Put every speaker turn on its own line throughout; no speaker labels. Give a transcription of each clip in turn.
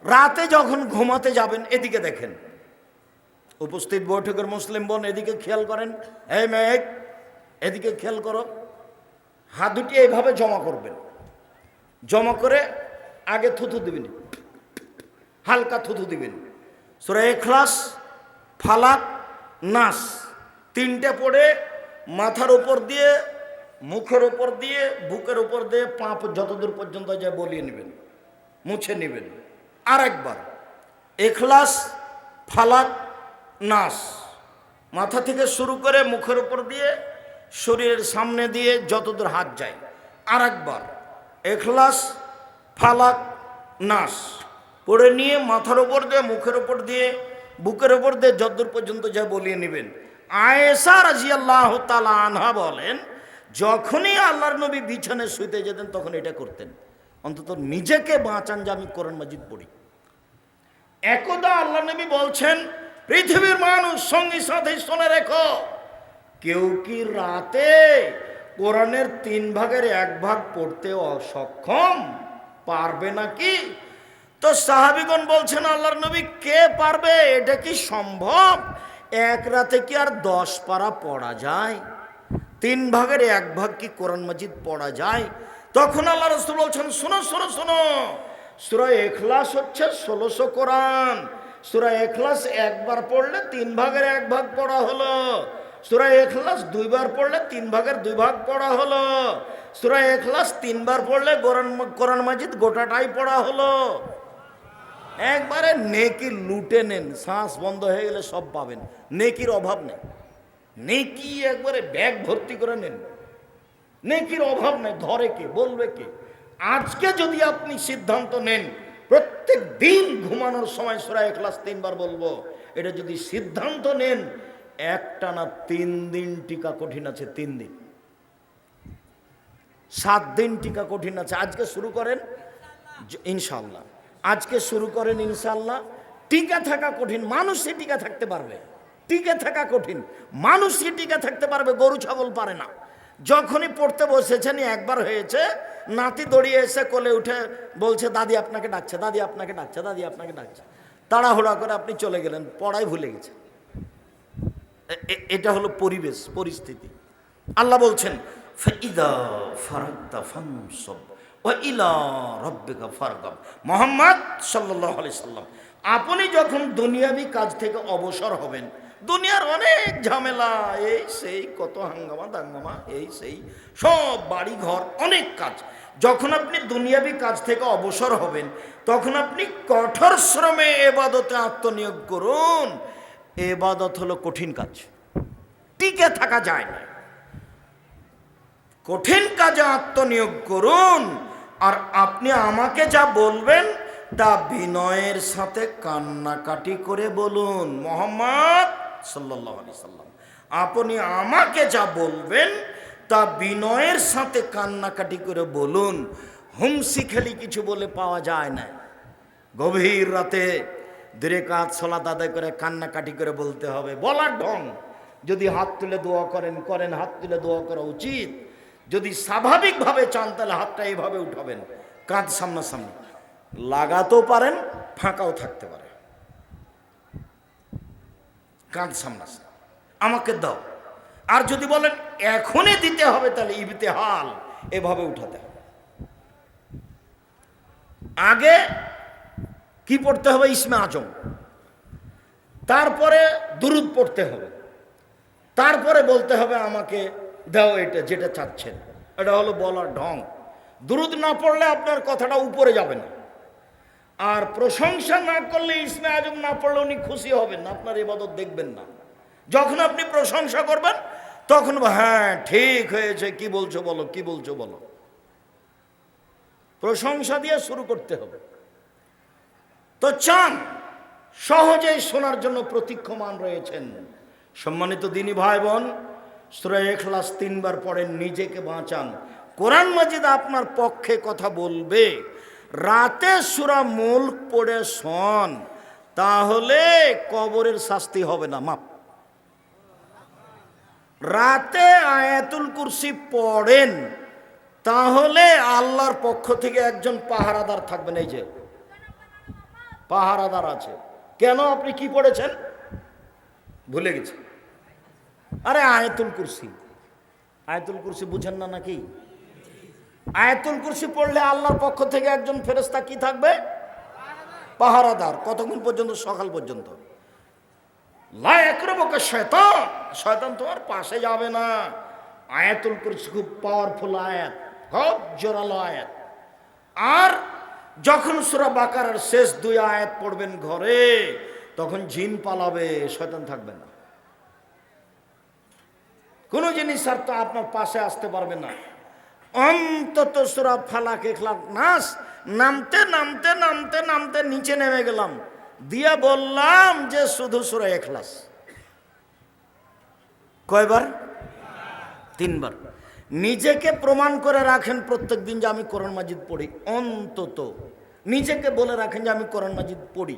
রাতে যখন ঘুমাতে যাবেন এদিকে দেখেন, উপস্থিত বৈঠকের মুসলিম বোন এদিকে খেয়াল করেন, এই মেঘ এদিকে খেয়াল করো। হাত দুটি এইভাবে জমা করবেন, জমা করে আগে থুথু দিবেন, হালকা থুথু দিবেন। সূরা ইখলাস, ফালাক, নাস তিনটে পড়ে মাথার উপর দিয়ে, মুখের উপর দিয়ে, বুকের উপর দিয়ে পা যতদূর পর্যন্ত যায় বলিয়ে নেবেন, মুছে নেবেন। আর একবার ইখলাস, ফালাক, নাস মাথা থেকে শুরু করে মুখের উপর দিয়ে, শরীরের সামনে দিয়ে যতদূর হাত যায়। আর একবার ইখলাস, ফালাক, নাস পড়ে নিয়ে মাথার উপর দিয়ে, মুখের উপর দিয়ে, বুকের উপর দিয়ে যতদূর পর্যন্ত যা বলিয়ে নেবেন। আয়েশা রাদিয়াল্লাহু তাআলা আনহা বলেন, যখনই আল্লাহর নবী বিছানায় শুইতে যেতেন তখন এটা করতেন, অন্তত নিজেকে বাঁচান যে আমি কোরআন মাজিদ পড়ি। একদা আল্লাহ নবী বলছেন, পৃথিবীর মানুষ সঙ্গী সাথে শুনে রেখো, কেউ কি রাতে কোরআনের 3 ভাগের 1 ভাগ পড়তে অসক্ষম পারবে নাকি? তো সাহাবীগণ বলছেন, আল্লাহর নবী কে পারবে? এটা কি সম্ভব? এক রাতে কি আর 10 পারা পড়া যায়? 3 ভাগের 1 ভাগ কি কোরআন মাজিদ পড়া যায়? তখন আল্লাহ রাসূল বলছেন, শোনো শোনো শোনো, সূরা ইখলাস হচ্ছে 1600 কোরআন। সূরা ইখলাস একবার পড়লে 3 ভাগের 1 ভাগ পড়া হলো। সূরা ইখলাস 2 বার পড়লে 3 ভাগের 2 ভাগ পড়া হলো। সূরা ইখলাস 3 বার পড়লে কোরআন মাজিদ গোটাটাই পড়া হলো। একবারে নেকি লুটে নেন, শ্বাস বন্ধ হয়ে গেলে সব পাবেন, নেকির অভাব নেই। নেকি একবারে ব্যাগ ভর্তি করে নেন, নেকির অভাব নেই। ধরে কে, বলবে কে? আজকে যদি আপনি সিদ্ধান্ত নেন প্রত্যেক দিন ঘুমানোর সময় সূরা ইখলাস 3 বার বলবো, এটা যদি সিদ্ধান্ত নেন, একটানা 3 দিন টিকা কঠিন আছে। 3 দিন, 7 দিন টিকা কঠিন আছে। আজকে শুরু করেন ইনশাআল্লাহ, আজকে শুরু করেন ইনশাআল্লাহ। টিকা থাকা কঠিন, মানুষই টিকা থাকতে পারবে। টিকে থাকা কঠিন, মানুষই টিকা থাকতে পারবে, গরু ছাগল পারে না। যখনই পড়তে বসেছেন, একবার হয়েছে, নাতি দড়িয়ে এসে কোলে উঠে বলছে, দাদি আপনাকে ডাকছে, দাদি আপনাকে ডাকছে, দাদি আপনাকে ডাকছে। তাড়াহুড়া করে আপনি চলে গেলেন, পড়াই ভুলে গেছে। এটা হলো পরিবেশ, পরিস্থিতি। আল্লাহ বলছেন, ফাইদা ফারাগতা ফানসব ওয়া ইলা রাব্বিকা ফারগাব। মুহাম্মদ সাল্লাল্লাহু আলাইহি সাল্লাম, আপনি যখন দুনিয়াবি কাজ থেকে অবসর হবেন, দুনিয়ার অনেক ঝামেলা, এই সেই কত হাঙ্গামা দাঙ্গামা, এই সেই সব বাড়ি ঘর অনেক কাজ, যখন আপনি দুনিয়াবি কাজ থেকে অবসর হবেন, তখন আপনি কঠোর শ্রমে ইবাদতে আত্মনিয়োগ করুন। ইবাদত হলো কঠিন কাজ, টিকে থাকা যায় না। কঠিন কাজে আত্মনিয়োগ করুন, আর আপনি আমাকে যা বলবেন তা বিনয়ের সাথে কান্নাকাটি করে বলুন। মুহাম্মদ সাল্লাল্লাহু আলাইহি সাল্লাম, আপনি আমাকে যা বলবেন তা বিনয়ের সাথে কান্নাকাটি করে বলুন। হুমসি খেলি কিছু বলে পাওয়া যায় না। গভীর রাতে 2 রাকাত সালাত আদায় করে কান্নাকাটি করে বলতে হবে, বলার ঢং। যদি হাত তুলে দোয়া করেন, করেন, হাত তুলে দোয়া করা উচিত। যদি স্বাভাবিকভাবে চান তাহলে হাতটা এইভাবে উঠাবেন, কাঁধ সামনাসামনি, লাগাতেও পারেন, ফাঁকাও থাকতে পারে, কাঁধ সামনাসামনি, আমাকে দাও। আর যদি বলেন এখনই দিতে হবে, তাহলে ইবতিহাল, এভাবে উঠাতে হবে। আগে কি পড়তে হবে? ইসমে আজম, তারপরে দুরুদ পড়তে হবে, তারপরে বলতে হবে আমাকে দাও এটা যেটা চাচ্ছেন। এটা হলো বলার ঢং। দুরুদ না পড়লে আপনার কথাটা উপরে যাবে না, আর প্রশংসা না করলে, ইসমে আজম না পড়লে উনি খুশি হবেন না, আপনার ইবাদত দেখবেন না। যখন আপনি প্রশংসা করবেন তখন হ্যাঁ ঠিক হয়েছে, কি বলছো বলো, কি বলছো বলো। প্রশংসা দিয়ে শুরু করতে হবে। তো চান সহজেই শোনার জন্য প্রতীক্ষমান রয়েছেন। সম্মানিত দিনী ভাই বোন, সূরা ইখলাস 3 বার পড়েন, নিজেকে বাঁচান। কোরআন মাজিদ আপনার পক্ষে কথা বলবে। রাতে সূরা মুলক পড়ে শোন, তাহলে কবরের শাস্তি হবে না, মাপ। রাতে আয়াতুল কুরসি পড়েন, তাহলে আল্লাহর পক্ষ থেকে একজন পাহারাদার থাকবেন। এই যে পাহারাদার আছে। কেন? আপনি কি পড়েছেন? ভুলে গেছি। আরে আয়াতুল কুরসি। আয়াতুল কুরসি বুঝেন না নাকি? আয়াতুল কুরসি পড়লে আল্লাহর পক্ষ থেকে একজন ফেরেশতা কি থাকবে? পাহারাদার। কতক্ষণ পর্যন্ত? সকাল পর্যন্ত। লা ইয়াকরুবুকা শয়তান, শয়তান তোমার পাশে যাবে না। আয়াতুল কুরসি খুব পাওয়ারফুল আয়াত, খুব জোরালো আয়াত। আর যখন সূরা বাকারার শেষ 2 আয়াত পড়বেন ঘরে, তখন জিন পালাবে, শয়তান থাকবে না। কোন জিনিস আর তো আপনার পাশে আসতে পারবে না। অন্তত সূরা ফালাক, ইখলাস, নাস নামতে নামতে নামতে নামতে নিচে নেমে গেলাম, দিয়া বললাম যে শুধু সূরা ইখলাস। কয়বার? 3 বার। নিজেকে প্রমাণ করে রাখেন প্রত্যেক দিন যে আমি কোরআন মাজিদ পড়ি। অন্তত নিজেকে বলে রাখেন যে আমি কোরআন মাজিদ পড়ি,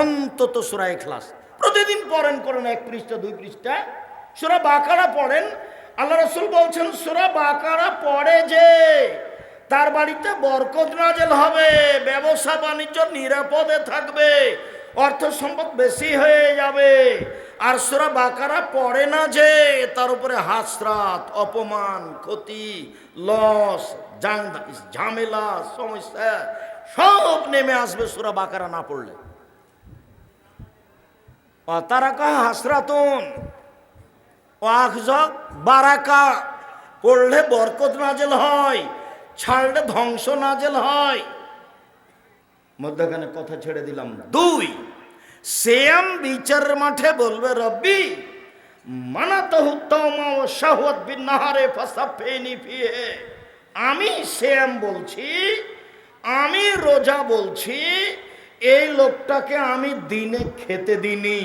অন্তত সূরা ইখলাস প্রতিদিন পড়েন। করেন 1 পৃষ্ঠা 2 পৃষ্ঠা। সূরা বাকারা পড়েন। আল্লাহ রাসূল বলছেন সূরা বাকারা পড়ে যে তার বাড়িতে বরকত নাযিল হবে, ব্যবসা বাণিজ্য নিরাপদে থাকবে, অর্থ সম্পদ বেশি হয়ে যাবে। আর সূরা বাকারা পড়ে না যে তার উপরে হাসরাত, অপমান, ক্ষতি, লস, ঝামেলা, সমস্যা সব নেমে আসবে সূরা বাকারা না পড়লে। তারাকা হাসরাতুন ওয়াখজক বারাকা, পড়লে বরকত নাযিল হয়, ছাড়লে ধ্বংস নাযিল হয়। মধ্যখানে কথা ছেড়ে দিলাম। 2, সিয়াম বিচারের মাঠে বলবে রব্বি মানাতাহু তাওমা ওয়া শাহওয়াত বিন নাহারে ফাসাফিনি ফিহে। আমি সিয়াম বলছি, আমি রোজা বলছি, এই লোকটাকে আমি দিনে খেতে দিনি,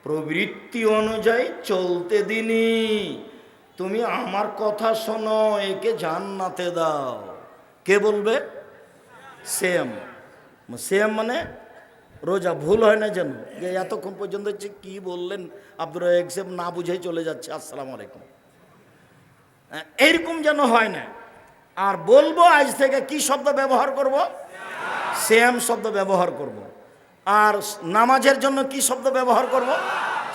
প্রবৃত্তি অনুযায়ী চলতে দিনি। তুমি আমার কথা শোনো, একে জান্নাতে দাও। কে বলবে? সিয়াম। সিয়াম মানে রোজা। ভুল হয় না যেন, যে এতক্ষণ পর্যন্ত হচ্ছে কি বললেন আব্দুর রাজ্জাক সাহেব, না বুঝেই চলে যাচ্ছে আসসালামু আলাইকুম, এইরকম যেন হয় না। আর বলবো আজ থেকে কি শব্দ ব্যবহার করব? সিয়াম শব্দ ব্যবহার করব। আর নামাজের জন্য কি শব্দ ব্যবহার করব?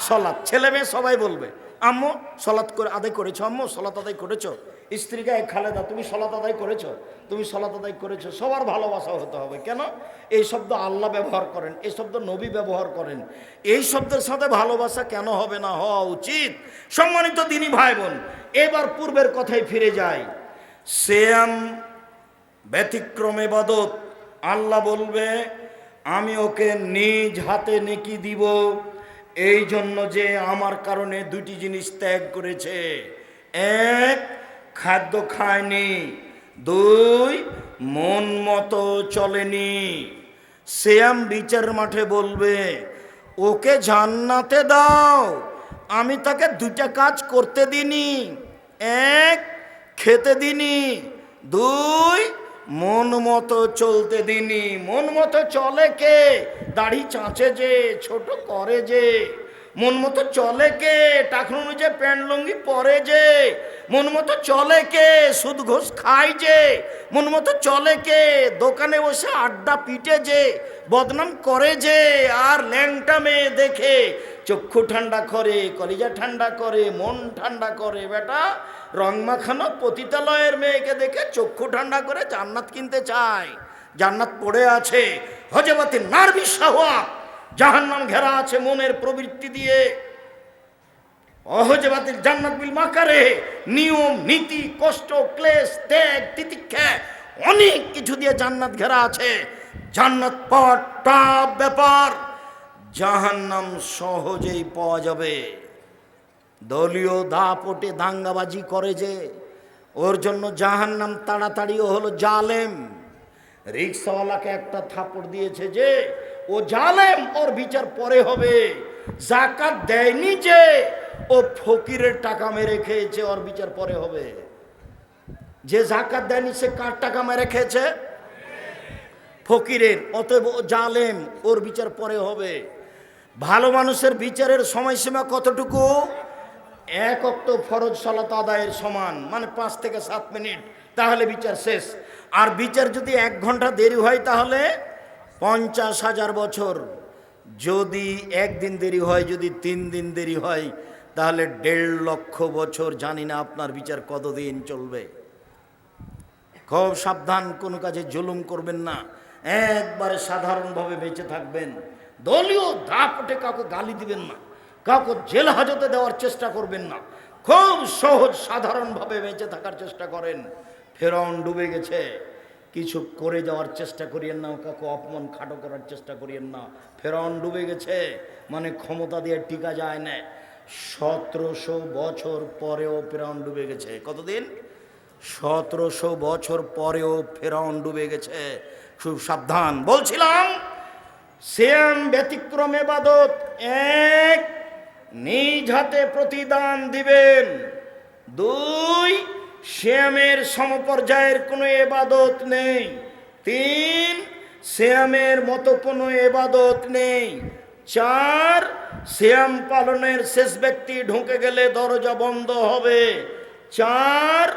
সলাত। ছেলে মেয়ে সবাই বলবে আম্মু সলাত করে আদায় করেছো, আম্মু সলাত আদায় করেছো। স্ত্রীকে খালেদা তুমি সলাত আদায় করেছো, তুমি সলাত আদায় করেছো। সবার ভালোবাসা হতে হবে। কেন? এই শব্দ আল্লাহ ব্যবহার করেন, এই শব্দ নবী ব্যবহার করেন। এই শব্দের সাথে ভালোবাসা কেন হবে না? হওয়া উচিত। সম্মানিত দিনী ভাই বোন, এবার পূর্বের কথায় ফিরে যাই। সিয়াম ব্যতিক্রম ইবাদত। আল্লাহ বলবে আমি ওকে নিজ হাতে নেকি দিব, এই জন্য যে আমার কারণে 2টি জিনিস ত্যাগ করেছে। 1, খাদ্য খায়নি, 2, মন মতো চলেনি। সিয়াম বিচারের মাঠে বলবে ওকে জান্নাতে দাও, আমি তাকে 2টা কাজ করতে দিনি। 1, খেতে দিনি, 2, মন মতো চলতে দিনি। মন মতো চলে কে? দাড়ি চাঁচে যে, ছোট করে যে। মন মতো চলে কে? টাকা অনুযায়ী প্যান্ট লুঙ্গি পরে যে। মন মতো চলে কে? সুদ ঘোষ খায় যে। মন মতো চলে কে? দোকানে বসে আড্ডা পিটে যে, বদনাম করে যে। আর ল্যাংটা মেয়ে দেখে চক্ষু ঠান্ডা করে, কলিজা ঠান্ডা করে, মন ঠান্ডা করে। বেটা রং মাখানো পতিতালয়ের মেয়েকে দেখে চক্ষু ঠান্ডা করে জান্নাত কিনতে চায়। জান্নাত পড়ে আছে হজবাতি নারবি শাহওয়াত, জাহান্নাম ঘেরা আছে মনের প্রবৃত্তি দিয়ে। অহজবাতিল জান্নাত বিল মাকারে, নিয়ম নীতি, কষ্ট, ক্লেশ, ত্যাগ, তিতিক্ষা, অনেক কিছু দিয়ে জান্নাত ঘেরা আছে। জান্নাত পাওয়ার টাফ ব্যাপার, জাহান্নাম সহজেই পাওয়া যাবে। দলীয় দাপটে দাঙ্গাবাজি করে যে, ওর জন্য জাহান্নাম তাড়াতাড়িও হলো জালেম। রিক্সাওয়ালাকে একটা থাপড় দিয়েছে যে ও জালেম, ওর বিচার পরে হবে। যাকাত দেয়নি যে ও ফকিরের টাকা মেরে খেয়েছে, ওর বিচার পরে হবে। যে যাকাত দেয়নি সে কার টাকা মেরে খেয়েছে? ফকিরের। অতএব ও জালেম, ওর বিচার পরে হবে। ভালো মানুষের বিচারের সময়সীমা কতটুকু? 1 ওয়াক্ত ফরজ সালাত আদায়ের সমান, মানে 5 থেকে 7 মিনিট, তাহলে বিচার শেষ। আর বিচার যদি 1 ঘন্টা দেরি হয় তাহলে 50,000 বছর, যদি একদিন দেরি হয়, যদি 3 দিন দেরি হয়, তাহলে 1.5 লক্ষ বছর। জানি না আপনার বিচার কতদিন চলবে। খুব সাবধান, কোনো কাজে জুলুম করবেন না, একবারে সাধারণভাবে বেঁচে থাকবেন। দলীয় দাপটে কাউকে গালি দিবেন না, কাউকে জেল হাজতে দেওয়ার চেষ্টা করবেন না, খুব সহজ সাধারণভাবে বেঁচে থাকার চেষ্টা করেন। ফেরাউন ডুবে গেছে, কিছু করে যাওয়ার চেষ্টা করিয়েন না, কাউকে অপমান খাটো করার চেষ্টা করিয়েন না। ফেরাউন ডুবে গেছে মানে ক্ষমতা দিয়ে টিকা যায় না। 1700 বছর পরেও ফেরাউন ডুবে গেছে। কতদিন? 1700 বছর পরেও ফেরাউন ডুবে গেছে। খুব সাবধান। বলছিলাম, সিয়াম ব্যতিক্রম ইবাদত। এক, নিজ হাতে প্রতিদান দিবেন। 2, সিয়ামের সমপর্যায়ের কোনো ইবাদত নেই। 3, সিয়ামের মতো কোনো ইবাদত নেই। 4, সিয়াম পালনের শেষ ব্যক্তি ঢুকে গেলে দরজা বন্ধ হবে। 4,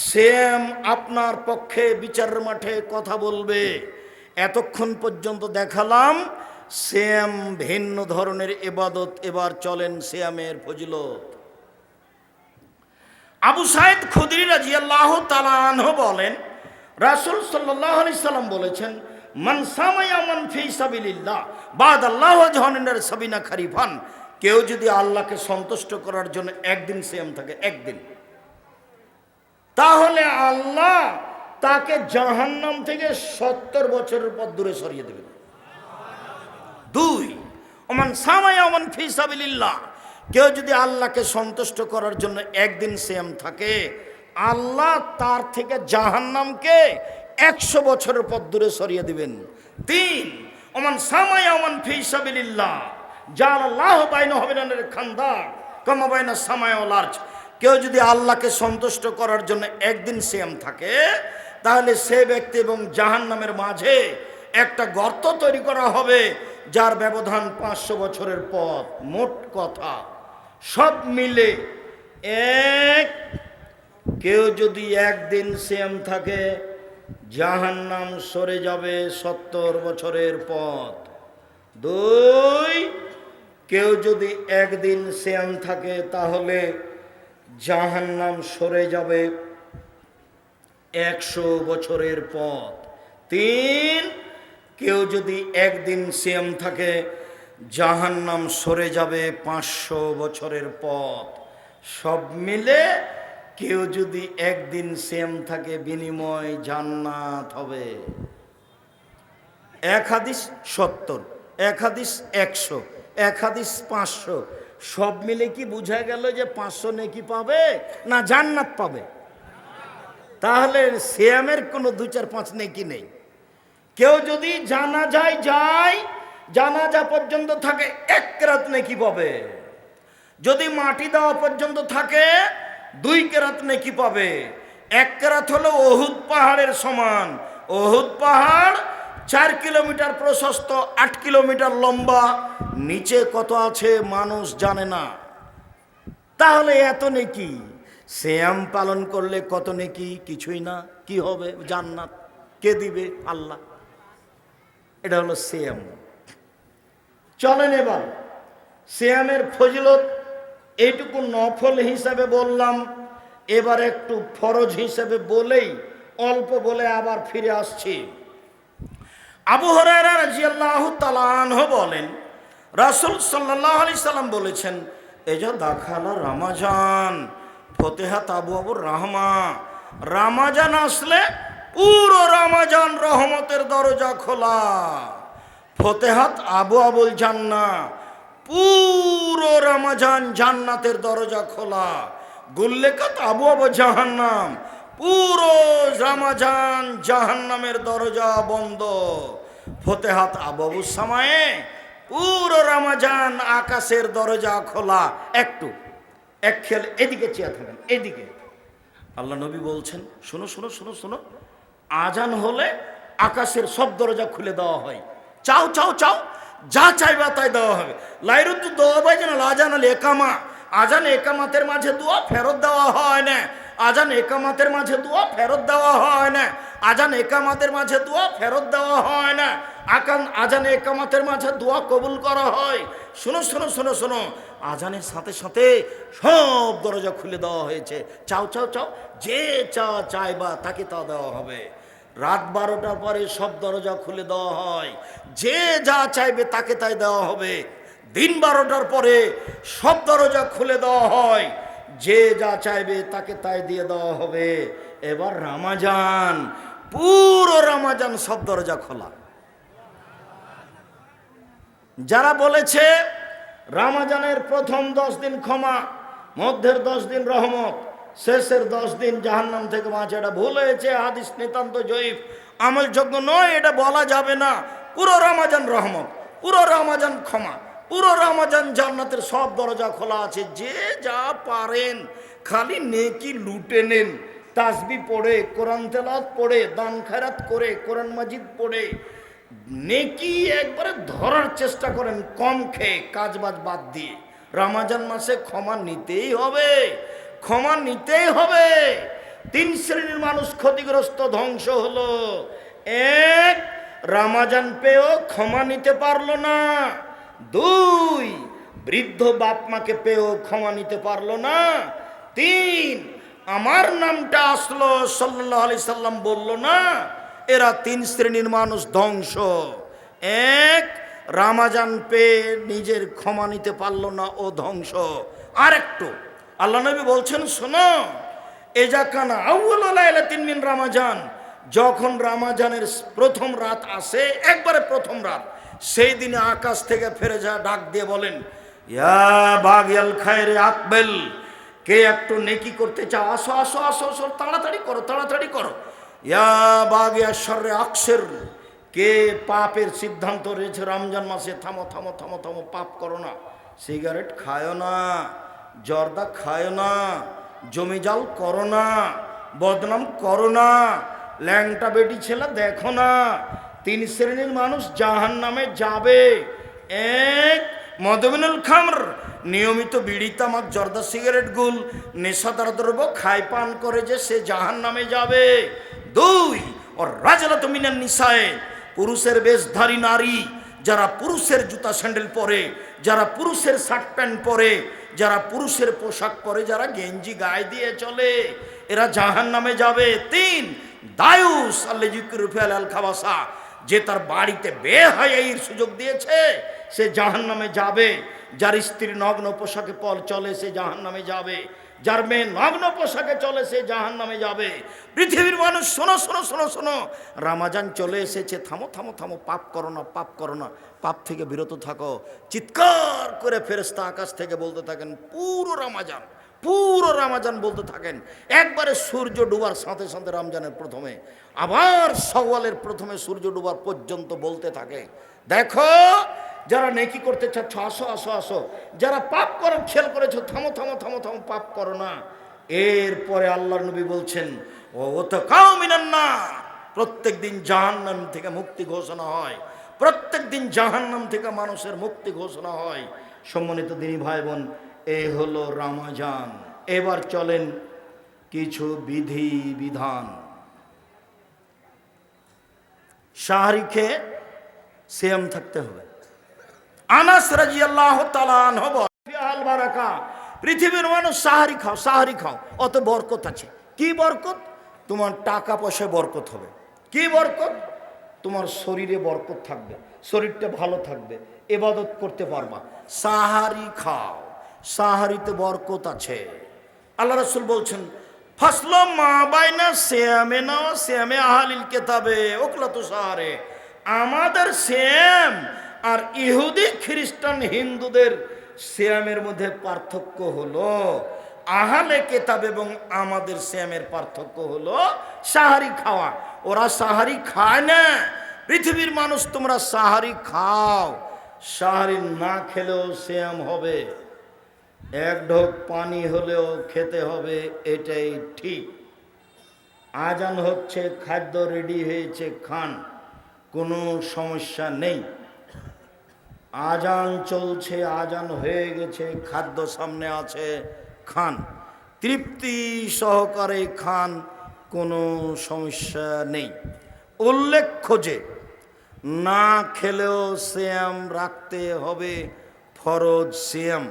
সিয়াম আপনার পক্ষে বিচারের মাঠে কথা বলবে। এতক্ষণ পর্যন্ত দেখালাম সিয়াম ভিন্ন ধরনের ইবাদত। এবার চলেন সিয়ামের ফজিলত। আবু সাইদ খুদরি রাদিয়াল্লাহু তাআলা আনহু বলেন, রাসূল সাল্লাল্লাহু আলাইহি সাল্লাম বলেছেন, মান সামা ইয়ামান ফি সাবিলিল্লাহ বাদাল্লাহু ওয়াজহানার সাবিনা খারিফান। কেউ যদি আল্লাহকে সন্তুষ্ট করার জন্য একদিন সিয়াম থাকে, একদিন, তাহলে আল্লাহ তাকে জাহান্নাম থেকে 70 বছরের পথ দূরে সরিয়ে দেবেন। 2, ওমান সামা ইয়ামান ফি সাবিলিল্লাহ। কেউ যদি আল্লাহকে সন্তুষ্ট করার জন্য একদিন সিয়াম থাকে, আল্লাহ তার থেকে জাহান্নামকে 100 বছরের পথ দূরে সরিয়ে দিবেন। 3, ওমান সামা ইয়ামান ফি সাবিলিল্লাহ জাআলাল্লাহু বাইনাহু ওয়াবাইনাল খান্দাক কামা বাইনা সামাই ওয়াল আরজ। কেউ যদি আল্লাহকে সন্তুষ্ট করার জন্য একদিন সিয়াম থাকে, তাহলে সে ব্যক্তি এবং জাহান্নামের মাঝে একটা গর্ত তৈরি করা হবে, যার ব্যবধান 500 বছরের পথ। মোট কথা সব মিলে এক, কেউ যদি একদিন সিয়াম থাকে, জাহান্নাম সরে যাবে 70 বছরের পথ। 2, কেউ যদি একদিন সিয়াম থাকে, তাহলে জাহান্নাম সরে যাবে 100 বছরের পথ। 3, কেউ যদি একদিন সিয়াম থাকে, জাহান্নাম সরে যাবে 500 বছরের পথ। সব মিলে কেউ যদি একদিন সিয়াম থাকে, বিনিময় জান্নাত হবে। এক হাদিস 70, এক হাদিস 100, এক হাদিস 500। সব মিলে কি বোঝা গেল যে 500 নেকি পাবে না জান্নাত পাবে? তাহলে সিয়ামের কোনো 2, 4, 5 নেকি নেই। কেউ যদি জানাজায় যায়, জানাজা পর্যন্ত থাকে, 1 কেরাত নেকি পাবে। যদি মাটি দেওয়া পর্যন্ত থাকে, 2 কেরাত নেকি পাবে। 1 কেরাত হলো ওহুদ পাহাড়ের সমান। ওহুদ পাহাড় 4 কিলোমিটার প্রশস্ত, 8 কিলোমিটার লম্বা। নিচে কত আছে মানুষ জানে না। তাহলে এত নেকি, সিয়াম পালন করলে কত নেকি? কিছুই না। কি হবে? জান্নাত। কে দিবে? আল্লাহ। এটা হলো সিয়াম। চলেন এবার সিয়ামের ফজিলত এইটুকু নফল হিসাবে বললাম, এবার একটু ফরজ হিসাবে বলেই অল্প বলে আবার ফিরে আসছি। আবু হুরায়রা রাদিয়াল্লাহু তাআলা আনহু বলেন, রাসূল সাল্লাল্লাহু আলাইহি সাল্লাম বলেছেন, এজা দাখালা রমাজান ফতেহাত আবওয়াবুর রাহমা। রমাজান আসলে পুরো রমাজান রহমতের দরজা খোলা। ফতেহাত আবওয়াবুল জান্নাহ, পুরো রমাজান জান্নাতের দরজা খোলা। গুল্লেকাত আবওয়াবু জাহান্নাম, পুরো রমাজান জাহান্নামের দরজা বন্ধ। ফতেহাত আবওয়াবুস সামায়ে, পুরো রমাজান আকাশের দরজা খোলা। একটু এক খেয়াল এদিকে চেয়ে থাকেন, এদিকে। আল্লাহ নবী বলছেন, শোনো শোনো শোনো শোনো, আজান হলে আকাশের সব দরজা খুলে দেওয়া হয়। চাও চাও চাও, যা চাইবা তাই দেওয়া হবে। লাইরুদ্দু দোয়া ভাই যেন আজান হলে একামা, আজান একামাতের মাঝে দোয়া ফেরত দেওয়া হয় না। আজান একামাতের মাঝে দোয়া ফেরত দেওয়া হয় না। আজান একামাতের মাঝে দোয়া ফেরত দেওয়া হয় না। আজানে একামতের মাঝে দোয়া কবুল করা হয়। শোনো শোনো শোনো শোনো, আজানের সাথে সাথে সব দরজা খুলে দেওয়া হয়েছে। চাও চাও চাও, যে চা চাইবা তাকে তা দেওয়া হবে। রাত 12টার পরে সব দরজা খুলে দেওয়া হয়, যে যা চাইবে তাকে তাই দেওয়া হবে। দিন 12টার পরে সব দরজা খুলে দেওয়া হয়, যে যা চাইবে তাকে তাই দিয়ে দেওয়া হবে। এবার রমাজান, পুরো রমাজান সব দরজা খোলা। যারা বলেছে রমাজানের প্রথম 10 দিন ক্ষমা, মধ্যের 10 দিন রহমত, শেষের 10 দিন জাহান্নাম থেকে বাঁচা, এটা ভুল হয়েছে। হাদিস নিতান্ত জয়ীফ, আমলযোগ্য নয়, এটা বলা যাবে না। পুরো রমাজান রহমত, পুরো রমাজান ক্ষমা, পুরো রমাজান জান্নাতের সব দরজা খোলা আছে। যে যা পারেন খালি নেকি লুটে নেন, তাসবি পড়ে, কোরআন তেলাওয়াত পড়ে, দান খয়রাত করে, কোরআন মাজিদ পড়ে নেকি একবারে ধরার চেষ্টা করেন, কম খেয়ে, কাজবাজ বাদ দিয়ে। রমজান মাসে ক্ষমা নিতেই হবে, ক্ষমা নিতেই হবে। 3 শ্রেণীর মানুষ ক্ষতিগ্রস্ত, ধ্বংস হলো। 1, রমজান পেয়েও ক্ষমা নিতে পারলো না। 2, বৃদ্ধ বাপ মাকে পেয়েও ক্ষমা নিতে পারলো না। 3, আমার নামটা আসলো সাল্লাল্লাহু আলাইহি সাল্লাম বললো না। এরা 3 শ্রেণীর মানুষ ধ্বংস। 1, রমজান পেয়ে নিজের ক্ষমা নিতে পারলো না, ও ধ্বংস। আর একটু আল্লাহ নবী বলছেন, শোনো, এজা কানা আউয়ালু লাইলাতিন মিন রমজান, যখন রমজানের প্রথম রাত আসে, একবারে প্রথম রাত, সেই দিনে আকাশ থেকে ফেরেশতা ডাক দিয়ে বলেন, ইয়া বাগিয়াল খায়রে আকবেল, কে একটু নেকি করতে চাও, আসো আসো আসো আসো, তাড়াতাড়ি করো তাড়াতাড়ি করো। ইয়া বাগিয়া শর্রে আকসের, কে পাপের সিদ্ধান্ত রয়েছে রমজান মাসে, থামো থামো থামো থামো, পাপ করো না, সিগারেট খায়ো না, জর্দা খায়ো না, জমি জাল করো না, বদনাম করো না, ল্যাংটা বেটি ছেলে দেখো না। 3 শ্রেণীর মানুষ জাহান্নামে যাবে। 1, মদমিনুল খামর, নিয়মিত বিড়ি তামাক জর্দা সিগারেট গুল নেশাদার দ্রব্য খায় পান করে যে, সে জাহান্নামে যাবে। 2, ও রাজলাতু মিনান নিসায়ে, পুরুষের বেশধারী নারী, যারা পুরুষের জুতা স্যান্ডেল পরে, যারা পুরুষের শার্ট প্যান্ট পরে, যারা পুরুষের পোশাক পরে, যারা গেঞ্জি গায়ে দিয়ে চলে, এরা জাহান্নামে যাবে। 3, দায়ুস আল্লাযিকুরুফিয়াল আল খাবাসা, যে তার বাড়িতে বেহায়াইর সুযোগ দিয়েছে, সে জাহান্নামে যাবে। যার স্ত্রী নগ্ন পোশাকে চলে, সে জাহান্নামে যাবে। যার মেয়ে নগ্ন পোশাকে চলে, সে জাহান্নামে যাবে। পৃথিবীর মানুষ শোনো শোনো শোনো শোনো, রমজান চলে এসেছে, থামো থামো থামো, পাপ করো না, পাপ করো না, পাপ থেকে বিরত থাকো। চিৎকার করে ফেরেশতা আকাশ থেকে বলতে থাকেন, পুরো রমজান, পুরো রমজান বলতে থাকেন। একবারে সূর্য ডুবার সাথে সাথে রমজানের প্রথমে, আবার শাওয়ালের প্রথমে সূর্য ডুবার পর্যন্ত বলতে থাকে, দেখো যারা নেকি করতে চাচ্ছ, আসো আসো আসো, যারা পাপ করার খেয়াল করেছো, থামো থামো থামো থামো, পাপ করো না। এরপরে আল্লাহর নবী বলছেন, ও তো কাউমিনান না, প্রত্যেক দিন জাহান্নাম থেকে মুক্তি ঘোষণা হয়, প্রত্যেক দিন জাহান্নাম থেকে মানুষের মুক্তি ঘোষণা হয়। সম্মানিত দিনী ভাই বোন, এই হলো রমজান। এবার চলেন কিছু বিধি বিধান। সাহরি খেয়ে সিয়াম থাকতে হবে। আনাস রাদিয়াল্লাহু তাআলা আনহু ফিআল বারাকা, পৃথিবীর মানুষ সাহারি খাও, সাহারি খাও, অত বরকত আছে। কি বরকত? তোমার টাকা পয়সায় বরকত হবে। কি বরকত? তোমার শরীরে বরকত থাকবে, শরীরটা ভালো থাকবে, ইবাদত করতে পারবা। সাহারি খাও, সাহারিতে বরকত আছে। আল্লাহ রাসূল বলছেন, ফাসল মা বাইনা সিয়ামিনা ওয়া সিয়ামি আহলিল কিতাবে ওকলাতু সাহারে, আমাদের সিয়াম আর ইহুদি খ্রিস্টান হিন্দুদের সিয়ামের মধ্যে পার্থক্য হলো আহলে কিতাব এবং আমাদের সিয়ামের পার্থক্য হলো সাহারি খাওয়া। ওরা সাহারি খায় না। পৃথিবীর মানুষ তোমরা সাহারি খাও, সাহারি না খেলেও সিয়াম হবে, 1 ঢোক পানি হলেও খেতে হবে, এটাই ঠিক। আজান হচ্ছে, খাদ্য রেডি হয়েছে, খান, কোনো সমস্যা নেই। আজান চলছে, আজান হয়ে গেছে, খাদ্য সামনে আছে, খান, তৃপ্তি সহকারে খান, কোনো সমস্যা নেই। উল্লেখ্য যে না খেলেও সিয়াম রাখতে হবে, ফরজ সিয়াম।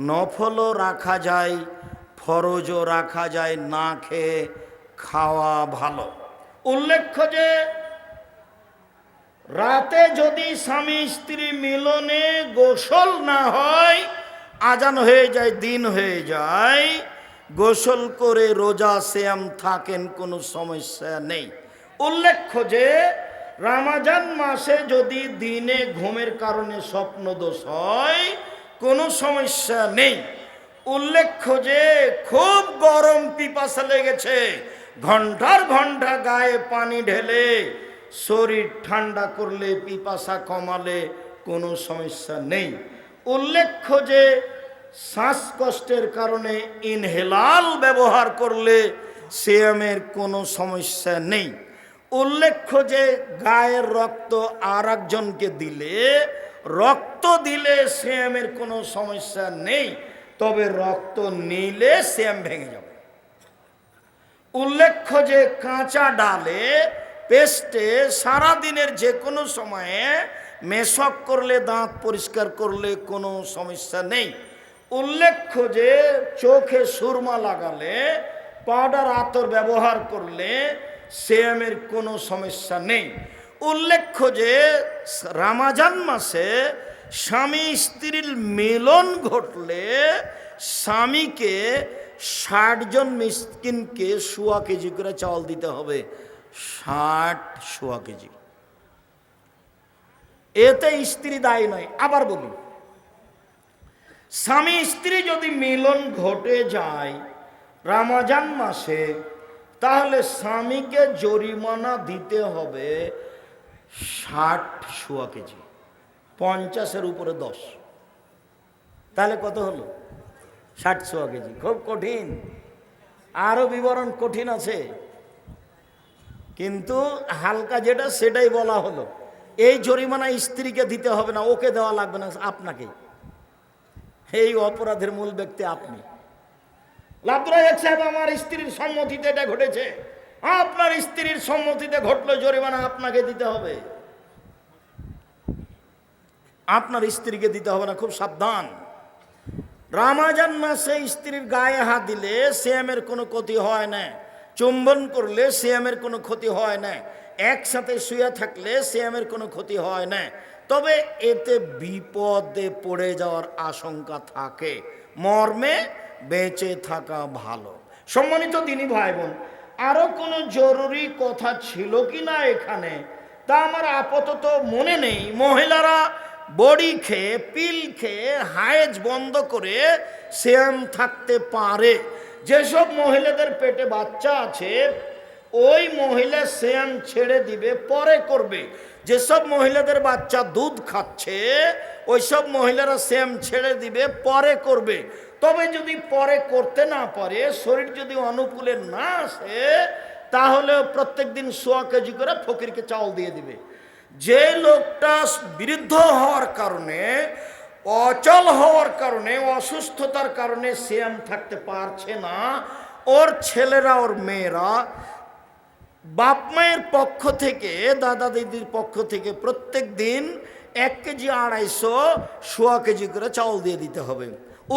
নফলও রাখা যায়, ফরজও রাখা যায়, না খেয়ে খাওয়া ভালো। উল্লেখ্য যে রাতে যদি স্বামী স্ত্রী মিলনে গোসল না হয়, আজান হয়ে যায়, দিন হয়ে যায়, গোসল করে রোজা সিয়াম থাকেন, কোনো সমস্যা নেই। উল্লেখ্য যে রমজান মাসে যদি দিনে ঘুমের কারণে স্বপ্নদোষ হয়, কোনো সমস্যা নেই। উল্লেখ্য যে খুব গরম পিপাসা লেগেছে, ঘন্টার ঘন্টা গায়ে পানি ঢেলে শরীর ঠান্ডা করলে, পিপাসা কমালে কোনো সমস্যা নেই। উল্লেখ্য যে শ্বাসকষ্টের কারণে ইনহেলাল ব্যবহার করলে সিয়ামের কোনো সমস্যা নেই। উল্লেখ্য যে গায়ের রক্ত আর একজনকে দিলে, রক্ত দিলে সিয়ামের কোনো সমস্যা নেই, তবে রক্ত নিলে সিয়াম ভেঙে যাবে। উল্লেখ্য যে কাঁচা ডালে, পেস্টে সারাদিনের যে কোনো সময়ে মেশক করলে, দাঁত পরিষ্কার করলে কোনো সমস্যা নেই। উল্লেখ্য যে চোখে সুরমা লাগালে, পাউডার আতর ব্যবহার করলে সিয়ামের কোনো সমস্যা নেই। উল্লেখ্য যে রমজান মাসে স্বামী স্ত্রীর মিলন ঘটলে স্বামীকে 60 জন মিসকিনকে 1.25 কেজি করে চাউল দিতে হবে। 1.25 কেজি। এতে স্ত্রী দায়ী নয়। আবার বলি, স্বামী স্ত্রী যদি মিলন ঘটে যায় রমজান মাসে, তাহলে স্বামীকে জরিমানা দিতে হবে 60 কেজি, 50-এর উপরে 10, তাহলে কত হলো? 60 কেজি। খুব কঠিন, আরো বিবরণ কঠিন আছে, কিন্তু হালকা যেটা সেটাই বলা হলো। এই জরিমানা স্ত্রীকে দিতে হবে না, ওকে দেওয়া লাগবে না, আপনাকে। এই অপরাধের মূল ব্যক্তি আপনি। আব্দুর রাজ্জাক সাহেব, আমার স্ত্রীর সম্মতিতে এটা ঘটেছে। আপনার স্ত্রীর সম্মতিতে ঘটলো, জরিমানা আপনাকে দিতে হবে, আপনার স্ত্রীকে দিতে হবে না। খুব সাবধান। রমজান মাসে স্ত্রীর গায়ে হাত দিলে সিয়ামের কোনো ক্ষতি হয় না, চুম্বন করলে সিয়ামের কোনো ক্ষতি হয় না, একসাথে শুয়ে থাকলে সিয়ামের কোনো ক্ষতি হয় না, তবে এতে বিপদে পড়ে যাওয়ার আশঙ্কা থাকে, মর্মে বেঁচে থাকা ভালো। সম্মানিত দিনী ভাই বোন, আরো কোনো জরুরি কথা ছিল কি না এখানে, তা আমার আপাতত মনে নেই। মহিলারা বড়ি খেয়ে, পিল খেয়ে হায়েজ বন্ধ করে সিয়াম থাকতে পারে। যেসব মহিলাদের পেটে বাচ্চা আছে, ওই মহিলা সিয়াম ছেড়ে দিবে, পরে করবে। যেসব মহিলাদের বাচ্চা দুধ খাচ্ছে, ওইসব মহিলারা সিয়াম ছেড়ে দিবে, পরে করবে। তবে যদি পরে করতে না পারে, শরীর যদি অনুকূলে না আসে, তাহলে প্রত্যেক দিন 1.25 কেজি করে ফকিরকে চাউল দিয়ে দিবে। যে লোকটা বৃদ্ধ হওয়ার কারণে, অচল হওয়ার কারণে, অসুস্থতার কারণে সিয়াম থাকতে পারছে না, ওর ছেলেরা, ওর মেয়েরা বাপ মায়ের পক্ষ থেকে, দাদা দিদির পক্ষ থেকে প্রত্যেক দিন 1 কেজি 250, 1.25 কেজি করে চাউল দিয়ে দিতে হবে।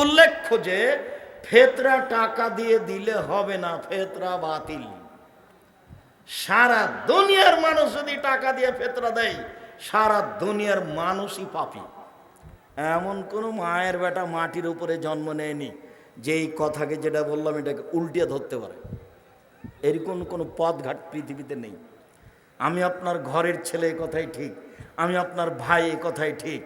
উল্লেখ্য যে ফেতরা টাকা দিয়ে দিলে হবে না, ফেতরা বাতিল। সারা দুনিয়ার মানুষ যদি টাকা দিয়ে ফেতরা দেয়, সারা দুনিয়ার মানুষই পাপী। এমন কোনো মায়ের বেটা মাটির উপরে জন্ম নেয়নি যে এই কথাকে, যেটা বললাম, এটাকে উল্টিয়ে ধরতে পারে। এরকম কোনো পথঘাট পৃথিবীতে নেই। আমি আপনার ঘরের ছেলে, এ কথাই ঠিক, আমি আপনার ভাই, এ কথাই ঠিক,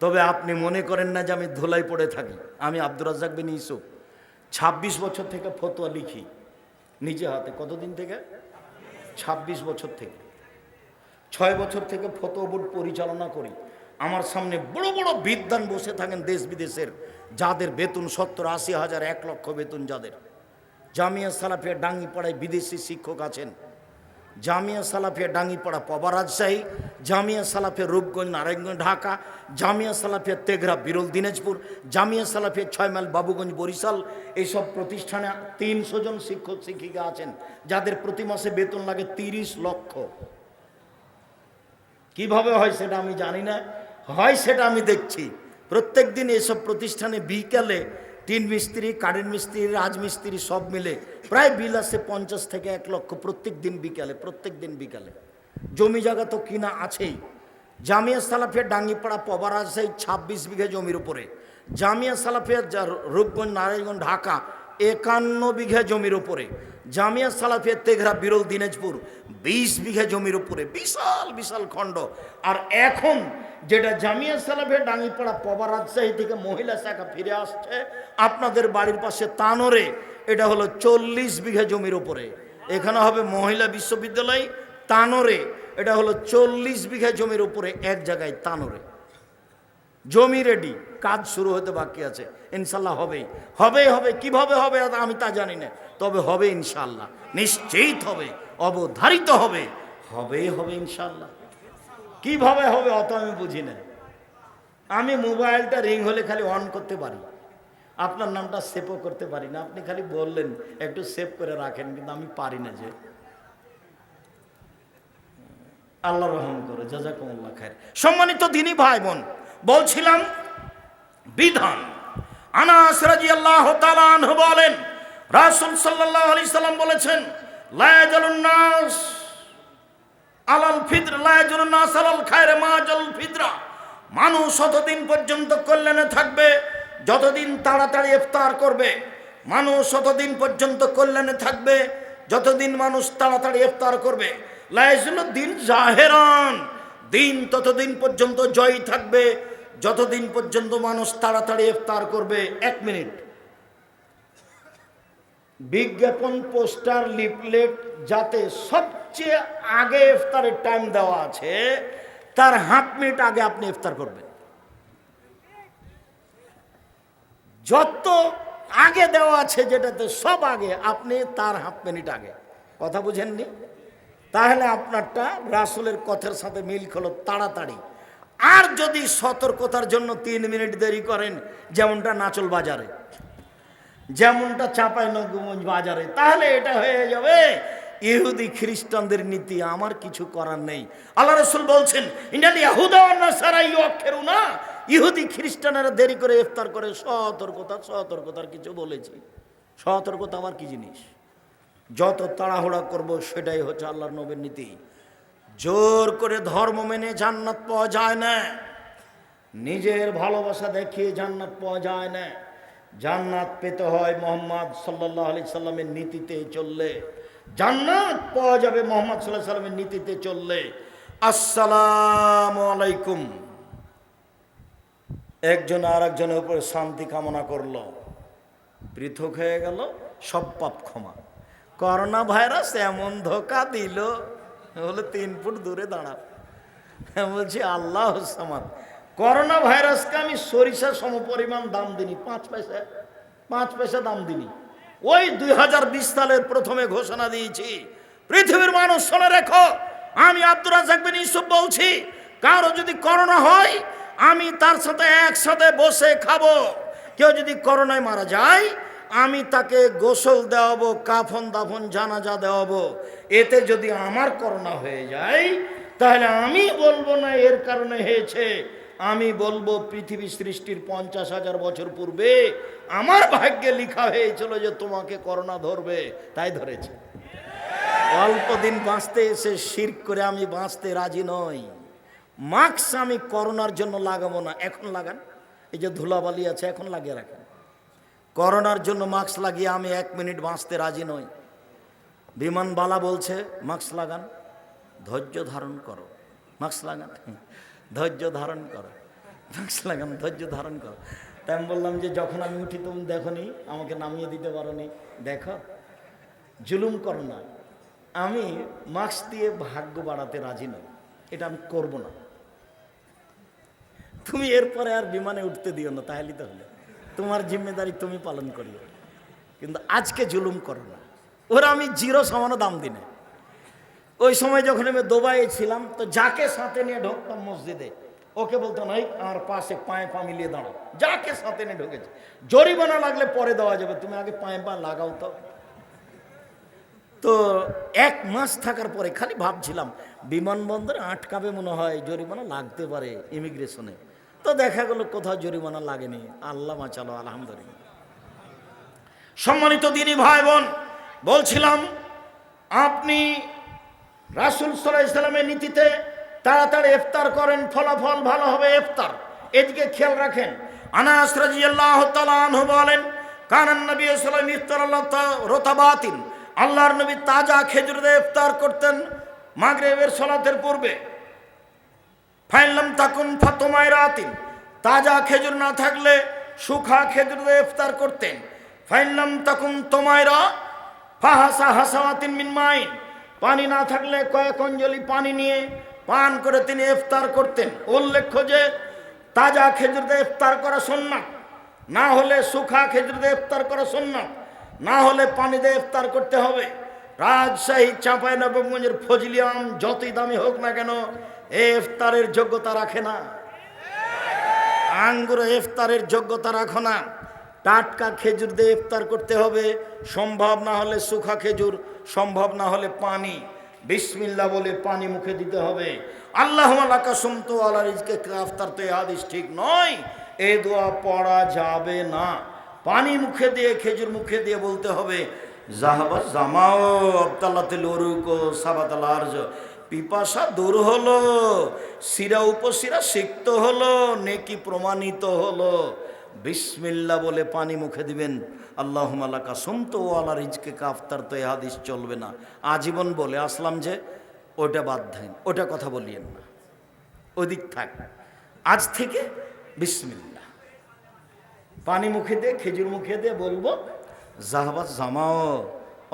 তবে আপনি মনে করেন না যে আমি ধুলাই পড়ে থাকি। আমি আব্দুর রাজ্জাক বিন ইউসুফ 26 বছর থেকে ফতোয়া লিখি নিজে হাতে। কতদিন থেকে? 26 বছর থেকে। 6 বছর থেকে ফতোয়া বোর্ড পরিচালনা করি। আমার সামনে বড় বড় বিদ্বান বসে থাকেন দেশ বিদেশের, যাদের বেতন 70-80 হাজার, 1 লক্ষ বেতন যাদের। জামিয়া সালাফিয়া ডাঙ্গিপাড়ায় বিদেশি শিক্ষক আছেন, জামিয়া সালাফিয়া ডাঙ্গিপাড়া পবা রাজশাহী, জামিয়া সালাফিয়া রূপগঞ্জ নারায়ণগঞ্জ ঢাকা, জামিয়া সালাফিয়া তেঘরা বিরল দিনাজপুর, জামিয়া সালাফিয়া 6 মাইল বাবুগঞ্জ বরিশাল। এইসব প্রতিষ্ঠানে 300 জন শিক্ষক শিক্ষিকা আছেন, যাদের প্রতি মাসে বেতন লাগে 30 লক্ষ। কিভাবে হয় সেটা আমি জানি না, হয় সেটা আমি দেখছি। প্রত্যেক দিন এসব প্রতিষ্ঠানে বিকালে টিন মিস্ত্রি, কারেন্ট মিস্ত্রি, রাজমিস্ত্রি সব মিলে প্রায় বিল আছে 50 থেকে 1 লক্ষ প্রত্যেক দিন বিকালে। জমি জায়গা তো কিনা আছেই। জামিয়া সালাফিয়া ডাঙ্গিপাড়া পবার আছে 26 বিঘা জমির উপরে। জামিয়া সালাফিয়া রূপগঞ্জ, নারায়ণগঞ্জ, ঢাকা 51 বিঘা জমির উপরে। জামিয়া সালাফিয়া তেঘরা, বিরল, দিনাজপুর 20 বিঘা জমির উপরে, বিশাল বিশাল খণ্ড। আর এখন যেটা জামিয়া সালাফিয়া ডাঙ্গিপাড়া পবা রাজশাহী থেকে মহিলা শাখা ফিরে আসছে আপনাদের বাড়ির পাশে তানোরে, এটা হলো 40 বিঘা জমির উপরে। এখানে হবে মহিলা বিশ্ববিদ্যালয়। তানোরে এটা হলো 40 বিঘা জমির উপরে, এক জায়গায় তানোরে জমি রেডি, কাজ শুরু হতে বাকি আছে। ইনশাল্লাহ হবে। কিভাবে হবে আমি তা জানি না, তবে হবে ইনশাল্লাহ, নিশ্চিত হবে, অবধারিত হবে ইনশাল্লাহ। কিভাবে হবে অত আমি বুঝি না। আমি মোবাইলটা রিং হলে খালি অন করতে পারি, আপনার নামটা সেভও করতে পারি না। আপনি খালি বললেন একটু সেভ করে রাখেন, কিন্তু আমি পারি না। যে আল্লাহ রহম করে, জাযাকুমুল্লাহ খায়র। সম্মানিত দ্বীনী ভাই বোন, বলছিলাম বিধান। আনাস রাদিয়াল্লাহু তাআলা আনহু বলেন, রাসূল সাল্লাল্লাহু আলাইহি সাল্লাম বলেছেন, লা ইয়াজালুন নাস আলাল ফিতর, লা ইয়াজালুন নাস আলাল খায়র মা জাল ফিতরা। মানুষ ততদিন পর্যন্ত কল্যাণে থাকবে যতদিন তাড়াতাড়ি ইফতার করবে। মানুষ ততদিন পর্যন্ত কল্যাণে থাকবে যতদিন মানুষ তাড়াতাড়ি ইফতার করবে। লা ইয়াজালুদ দিন জাহেরান, দিন ততদিন পর্যন্ত জয়ী থাকবে যতদিন পর্যন্ত মানুষ তাড়াতাড়ি ইফতার করবে। 1 মিনিট, বিজ্ঞাপন, পোস্টার, লিফলেট যাতে সবচেয়ে আগে ইফতারের টাইম দেওয়া আছে তার 1/2 মিনিট আগে আপনি ইফতার করবেন। যত আগে দেওয়া আছে যেটাতে সব আগে, আপনি তার 1/2 মিনিট আগে। কথা বুঝেননি? তাহলে আপনারটা রাসূলের কথার সাথে মিল হলো, তাড়াতাড়ি। আর যদি সতর্কতার জন্য 3 মিনিট দেরি করেন, যেমনটা নাচল বাজারে, যেমনটা চাঁপাইনবাবগঞ্জ বাজারে, তাহলে এটা হয়ে যাবে ইহুদি খ্রিস্টানদের নীতি। আমার কিছু করার নেই। আল্লাহ রাসূল বলছেন, ইন্নাল ইয়াহুদা ওয়ান নাসারা ইউআখিরুনা, ইহুদি খ্রিস্টানেরা দেরি করে ইফতার করে। সতর্কতার কিছু বলেছি। সতর্কতা আমার কি জিনিস? যত তাড়াহুড়া করব সেটাই হচ্ছে আল্লাহর নবীর নীতি। জোর করে ধর্ম মেনে জান্নাত পাওয়া যায় না, নিজের ভালোবাসা দেখিয়ে জান্নাত পাওয়া যায় না। জান্নাত পেতে হয় মুহাম্মদ সাল্লাল্লাহু আলাইহি সাল্লামের নীতিতে চললে। জান্নাত পাওয়া যাবে মুহাম্মদ সাল্লাল্লাহু আলাইহি সাল্লামের নীতিতে চললে। আসসালামু আলাইকুম। একজন আর একজনের উপরে শান্তি কামনা করলো, পৃথক হয়ে গেল, সব পাপ ক্ষমা। করোনা ভাইরাস এমন ধোকা দিল, বলে 3 ফুট দূরে দাঁড়া। বলছি আল্লাহ সামাদ। করোনা ভাইরাসকে আমি সরিষা সমপরিমাণ দাম দিনি, 5 পয়সা দাম দিনি। ওই 2020 সালের প্রথমে ঘোষণা দিয়েছি, পৃথিবীর মানুষ শুনে রেখো, আমি আব্দুর রাজ্জাক বিন ইউসুফ বলছি, কারো যদি করোনা হয় আমি তার সাথে একসাথে বসে খাবো। কেউ যদি করোনায় মারা যায় আমি তাকে গোসল দেওয়াবো, কাফন দাফন জানাজা দেওয়াবো। এতে যদি আমার করোনা হয়ে যায় তাহলে আমি বলবো না এর কারণে হয়েছে, আমি বলবো পৃথিবী সৃষ্টির 50,000 বছর পূর্বে আমার ভাগ্যে লেখা হয়েছিল যে তোমাকে করোনা ধরবে, তাই ধরেছে। অল্প দিন বাঁচতে এসে শিরক করে আমি বাঁচতে রাজি নই। মাস্ক আমি করোনার জন্য লাগাবো না, এখন লাগান। এই যে ধুলাবালি আছে এখন লাগিয়ে রাখেন। করোনার জন্য মাস্ক লাগিয়ে আমি 1 মিনিট বাঁচতে রাজি নই। বিমানবালা বলছে মাস্ক লাগান, ধৈর্য ধারণ করো, মাস্ক লাগান, ধৈর্য ধারণ করো, মাস্ক লাগান, ধৈর্য ধারণ করো। তাই আমি বললাম যে যখন আমি উঠি তুমি দেখো নি, আমাকে নামিয়ে দিতে পারো নি, দেখো জুলুম করো না। আমি মাস্ক দিয়ে ভাগ্য বাড়াতে রাজি নই, এটা আমি করব না। তুমি এরপরে আর বিমানে উঠতে দিও না, তাহলে তো হলো, তোমার জিম্মেদারি তুমি পালন করিও, কিন্তু আজকে জুলুম করো না। ওরা আমি 0 সমানো দাম দিনে। ওই সময় যখন আমি দুবাইয়ে ছিলাম তো যাকে সাথে নিয়ে ঢুকতাম মসজিদে, ওকে বলতাম এই আমার পাশে পায়ে পা মিলিয়ে দাঁড়াও। যাকে সাথে নিয়ে ঢুকেছে, জরিমানা লাগলে পরে দেওয়া যাবে, তুমি আগে পায়ে পা লাগাও তো। তো 1 মাস থাকার পরে খালি ভাবছিলাম বিমানবন্দরে আটকাবে মনে হয়, জরিমানা লাগতে পারে ইমিগ্রেশনে। তো দেখা গেল কোথাও জরিমানা লাগেনি, আল্লাহ বাঁচালো, আলহামদুলিল্লাহ। সম্মানিত দিনী ভাই বোন, বলছিলাম আপনি রাসূল সাল্লাল্লাহু আলাইহি সাল্লামের নীতিতে তাড়াতাড়ি ইফতার করেন, ফলাফল ভালো হবে ইফতার। এদিকে খেয়াল রাখেন। আনাস রাদিয়াল্লাহু তাআলা আনহু বলেন, কানান নবী সাল্লাল্লাহু আলাইহি ওয়াসাল্লাম রতাবাতিন, আল্লাহর নবী তাজা খেজুর দিয়ে ইফতার করতেন মাগরিবের সালাতের পূর্বে। ফাইলাম তাকুন ফাতমায়রাতিন, তাজা খেজুর না থাকলে শুখা খেজুর দিয়ে ইফতার করতেন। ফাইলাম তাকুন তোমায়রা ফাহাসা হাসাওয়াতিন মিন মাইন, পানি না থাকলে কয়েক অঞ্জলি পানি নিয়ে পান করে তিনি ইফতার করতেন। উল্লেখ্য যে তাজা খেজুর দিয়ে ইফতার করা সুন্নাত, না হলে শুখা খেজুর দিয়ে ইফতার করা সুন্নাত, না হলে পানি দিয়ে ইফতার করতে হবে। রাজশাহী চাঁপাইনবাবগঞ্জের ফজলি আম যতই দামি হোক না কেন ইফতারের যোগ্যতা রাখে না। আঙ্গুর ইফতারের যোগ্যতা রাখো না। টাটকা খেজুর দিয়ে ইফতার করতে হবে, সম্ভব না হলে শুখা খেজুর, সম্ভব না হলে পানি। বিসমিল্লাহ বলে পানি মুখে দিতে হবে। আল্লাহুম্মা লাকা সুমতু আলা রিজকে ইফতার, তো এই হাদিস ঠিক নয়, এই দোয়া পড়া যাবে না। পানি মুখে দিয়ে খেজুর মুখে দিয়ে বলতে হবে জাহাবা জামাও আবতাল্লাতিল উরুকো সাবাতাল আরজ, পিপাসা দূর হলো, শিরা উপশিরা সিক্ত হলো, নেকি প্রমাণিত হলো। বিসমিল্লাহ বলে পানি মুখে দিবেন। আল্লাহুম্মা লাকা সুমতু আলা রিজকে ইফতার, তো এই হাদিস চলবে না। আজীবন বলে আসলাম যে ওটা বাদ দেন, ওটা কথা বলিয়েন না, ওদিক থাক। আজ থেকে বিসমিল্লাহ পানি মুখে দিয়ে খেজুর মুখে দিয়ে বলবো জাহাবাত জামাও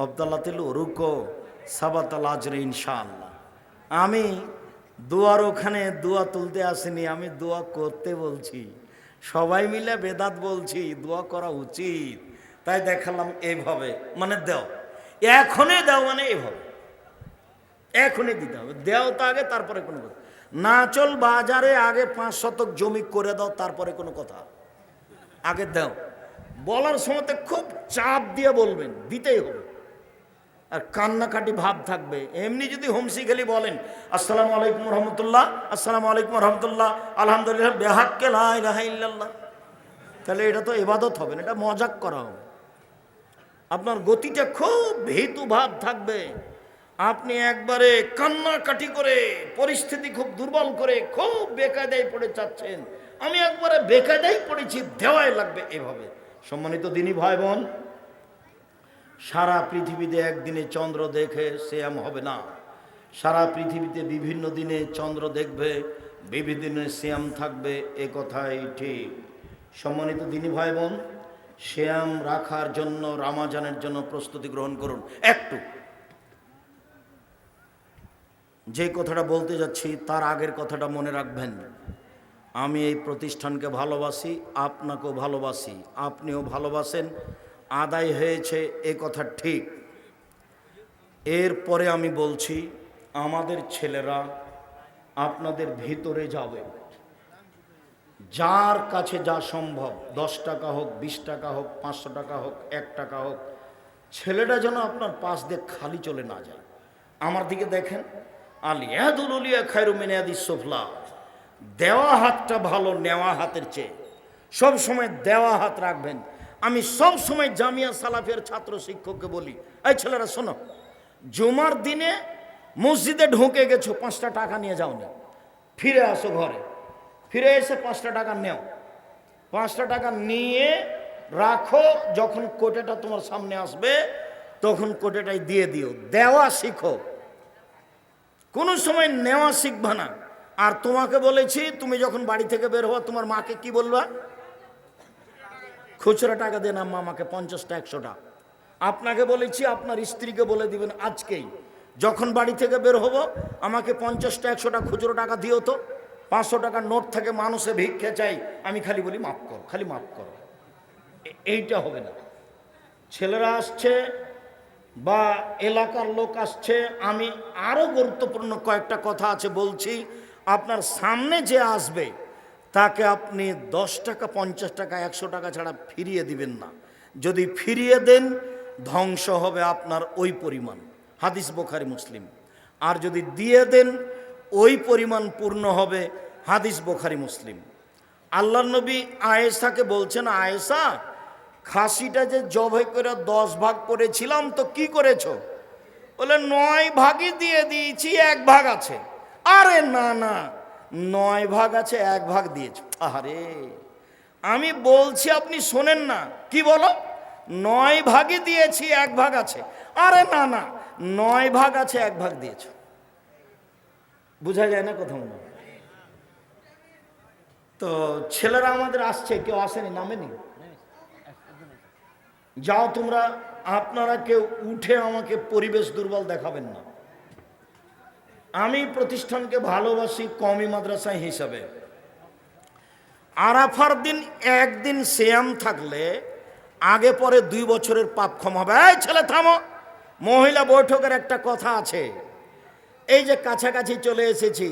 আবদাল্লাতিল উরুকো সাবাতাল আজরে ইনশাআল্লাহ। আমি দোয়ার ওখানে দোয়া তুলতে আসিনি, আমি দোয়া করতে বলছি। সবাই মিলে বেদাত বলছি, দোয়া করা উচিত, তাই দেখালাম এইভাবে। মানে দেও, এখনই দাও, মানে এইভাবে এখনই দিতে হবে। দেও তো আগে, তারপরে কোনো কথা। না চল বাজারে আগে 5 শতক জমি করে দাও, তারপরে কোনো কথা। আগে দাও। বলার সময়তে খুব চাপ দিয়ে বলবেন, দিতেই হবে। আর কান্নাকাটি ভাব থাকবে। এমনি যদি হোমসি খেলি বলেন আসসালামু আলাইকুম রহমতুল্লাহ, আসসালামু আলাইকুম রহমতুল্লাহ, আলহামদুলিল্লাহ, বেহাক্কে লা ইলাহা ইল্লাল্লাহ, তাহলে এটা তো ইবাদত হবে না, এটা মজাক করা হবে। আপনার গতিটা খুব ভীতু ভাব থাকবে। আপনি একবারে কান্নাকাটি করে, পরিস্থিতি খুব দুর্বল করে, খুব বেকায়দায় পড়ে যাচ্ছেন। আমি একবারে বেকায়দায় পড়েছি, দেওয়াই লাগবে, এভাবে। সম্মানিত দিনী ভাই বোন, সারা পৃথিবীতে একদিনে চন্দ্র দেখে সিয়াম হবে না। সারা পৃথিবীতে বিভিন্ন দিনে চন্দ্র দেখবে, বিভিন্ন দিনে সিয়াম থাকবে, এ কথাই ঠিক। সম্মানিত দিনী ভাই বোন, সিয়াম রাখার জন্য, রমজানের জন্য প্রস্তুতি গ্রহণ করুন। একটু যে কথাটা বলতে যাচ্ছি তার আগের কথাটা মনে রাখবেন। আমি এই প্রতিষ্ঠানকে ভালোবাসি, আপনাকেও ভালোবাসি, আপনিও ভালোবাসেন, আদায় হয়েছে এ কথা ঠিক। এরপরে আমি বলছি, আমাদের ছেলেরা আপনাদের ভিতরে যাবে, যার কাছে যা সম্ভব, 10 টাকা হোক, 20 টাকা হোক, 500 টাকা হোক, 1 টাকা হোক, ছেলেটা যেন আপনার পাশ দিয়ে খালি চলে না যায়। আমার দিকে দেখেন, আলিয়াদুল উলিয়া খায়রু মিন ইয়াদিস সুফলা, দেওয়া হাতটা ভালো নেওয়া হাতের চেয়ে। সব সময় দেওয়া হাত রাখবেন। আমি সব সময় জামিয়া সালাফের ছাত্র শিক্ষককে বলি, এই ছেলেরা শোনো, জুমার দিনে মসজিদে ঢুকে গেছো, 5টা টাকা নিয়ে যাওনি, ফিরে আসো ঘরে, ফিরে এসে 5টা টাকা নেও, 5টা টাকা নিয়ে রাখো, যখন কোটেটা তোমার সামনে আসবে তখন কোটেটাই দিয়ে দিও। দেওয়া শিখো, কোনো সময় নেওয়া শিখবা না। আর তোমাকে বলেছি, তুমি যখন বাড়ি থেকে বের হওয়া, তোমার মাকে কি বলবা? খুচরা টাকা দেন আম্মা আমাকে 50টা 100টা। আপনাকে বলেছি, আপনার স্ত্রীকে বলে দিবেন আজকেই, যখন বাড়ি থেকে বের হব আমাকে 50টা 100টা খুচরো টাকা দিও তো। 500 টাকার নোট থেকে মানুষে ভিক্ষে চাই, আমি খালি বলি মাফ করো, খালি মাফ করো। এইটা হবে না। ছেলেরা আসছে বা এলাকার লোক আসছে, আমি আরও গুরুত্বপূর্ণ কয়েকটা কথা আছে বলছি। আপনার সামনে যে আসবে তাকে আপনি 10 টাকা, 50 টাকা, 100 টাকা ছাড়া ফিরিয়ে দিবেন না। যদি ফিরিয়ে দেন, ধ্বংস হবে আপনার ওই পরিমাণ। হাদিস বুখারী মুসলিম। আর যদি দিয়ে দেন ওই পরিমাণ পূর্ণ হবে, হাদিস বুখারী মুসলিম। আল্লাহর নবী আয়েশাকে বলছেন, আয়েশা খাসিটা যে জবাই করে 10 ভাগ করেছিলাম তো কি করেছো? বলে 9 ভাগই দিয়ে দিয়েছি, 1 ভাগ আছে। আরে না না, 9 ভাগ আছে, 1 ভাগ দিয়েছো। আরে আমি বলছি আপনি শোনেন না, কি বলো? 9 ভাগই দিয়েছি, 1 ভাগ আছে। আরে না না, 9 ভাগ আছে, 1 ভাগ দিয়েছো। বোঝা যায় না কোথাও না? তো ছেলেরা আমাদের আসছে, কেউ আসেনি, নামেনি। যাও তোমরা, আপনারা কেউ উঠে আমাকে পরিবেশ দুর্বল দেখাবেন না। আমি প্রতিষ্ঠানকে ভালোবাসি কওমি মাদ্রাসা হিসাবে। আরাফার দিন একদিন সিয়াম থাকলে আগে পরে 2 বছরের পাপ ক্ষমা হবে। এই ছেলে থামো, মহিলা বৈঠকের একটা কথা আছে। এই যে কাছাকাছি চলে এসেছি,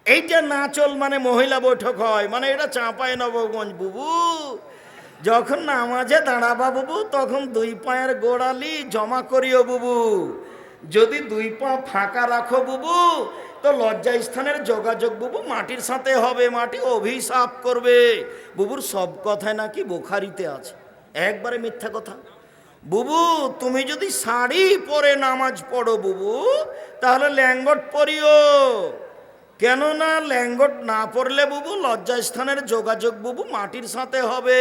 এইটা না চল মানে মহিলা বৈঠক হয়, মানে এটা চাঁপাইনবাবগঞ্জ বুবু। যখন নামাজে দাঁড়াবা বুবু, তখন 2 পায়ের গোড়ালি জমা করিও বুবু। যদি 2 পা ফাঁকা রাখো বুবু, তো লজ্জা স্থানের যোগাযোগ বুবু মাটির সাথে হবে, মাটি অভিশাপ করবে। বুবুর সব কথায় নাকি বুখারিতে আছে, একবারে মিথ্যা কথা। বুবু তুমি যদি শাড়ি পরে নামাজ পড়ো বুবু, তাহলে ল্যাঙ্গট পরিও। কেননা ল্যাঙ্গট না পড়লে বুবু লজ্জা স্থানের যোগাযোগ বুবু মাটির সাথে হবে,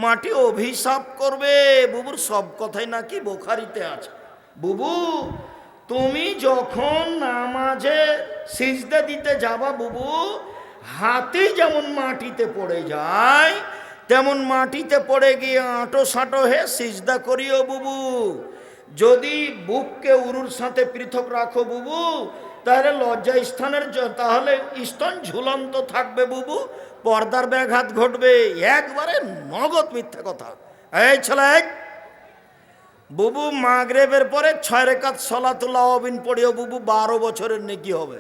মাটি অভিশাপ করবে। বুবুর সব কথাই নাকি বুখারিতে আছে। বুবু তুমি যখন নামাজে সিজদা দিতে যাবা বুবু, হাতি যেমন মাটিতে পড়ে যায়, তেমন মাটিতে পড়ে গিয়ে আঁটো সাঁটো হয়ে সিজদা করিও বুবু। যদি বুককে উরুর সাথে পৃথক রাখো বুবু, তাহলে লজ্জা স্থানের তাহলে স্তন ঝুলন্ত থাকবে বুবু, পর্দার ব্যাঘাত ঘটবে। একবারে নগদ মিথ্যা কথা। এই ছেলে বুবু, মাগরিবের পরে 6 রাকাত সালাতুল আওয়াবিন পড়িও বুবু, 12 বছরের নেকি হবে।